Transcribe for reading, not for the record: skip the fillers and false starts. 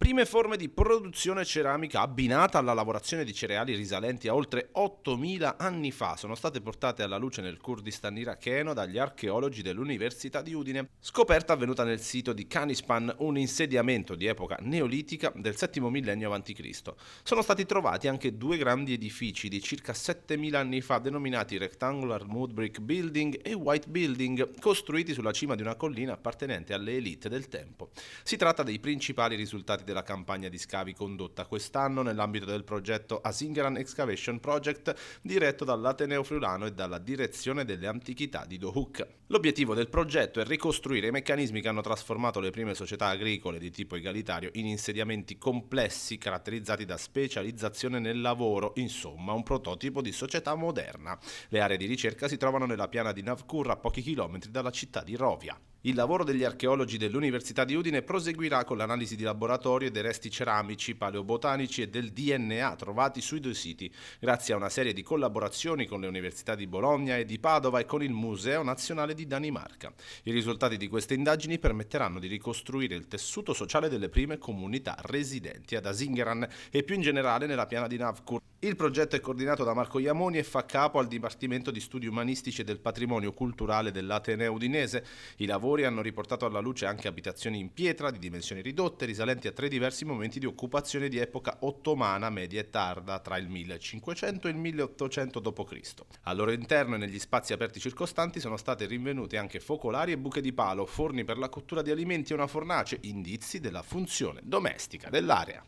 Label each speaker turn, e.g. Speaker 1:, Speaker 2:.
Speaker 1: prime forme di produzione ceramica abbinata alla lavorazione di cereali risalenti a oltre 8.000 anni fa sono state portate alla luce nel Kurdistan iracheno dagli archeologi dell'Università di Udine. Scoperta avvenuta nel sito di Canispan, un insediamento di epoca neolitica del VII millennio a.C. Sono stati trovati anche due grandi edifici di circa 7.000 anni fa denominati Rectangular Mud Brick Building e White Building, costruiti sulla cima di una collina appartenente alle elite del tempo. Si tratta dei principali risultati della campagna di scavi condotta quest'anno nell'ambito del progetto Asingaran Excavation Project diretto dall'Ateneo Friulano e dalla Direzione delle Antichità di Dohuk. L'obiettivo del progetto è ricostruire i meccanismi che hanno trasformato le prime società agricole di tipo egalitario in insediamenti complessi caratterizzati da specializzazione nel lavoro, insomma un prototipo di società moderna. Le aree di ricerca si trovano nella piana di Navkur a pochi chilometri dalla città di Rovia. Il lavoro degli archeologi dell'Università di Udine proseguirà con l'analisi di laboratorio dei resti ceramici, paleobotanici e del DNA trovati sui due siti, grazie a una serie di collaborazioni con le università di Bologna e di Padova e con il Museo Nazionale di Danimarca. I risultati di queste indagini permetteranno di ricostruire il tessuto sociale delle prime comunità residenti ad Asingaran e più in generale nella piana di Navkur. Il progetto è coordinato da Marco Iamoni e fa capo al Dipartimento di Studi Umanistici e del Patrimonio Culturale dell'Ateneo Udinese. I lavori hanno riportato alla luce anche abitazioni in pietra di dimensioni ridotte, risalenti a 3 diversi momenti di occupazione di epoca ottomana media e tarda, tra il 1500 e il 1800 d.C. Al loro interno e negli spazi aperti circostanti sono state rinvenute anche focolari e buche di palo, forni per la cottura di alimenti e una fornace, indizi della funzione domestica dell'area.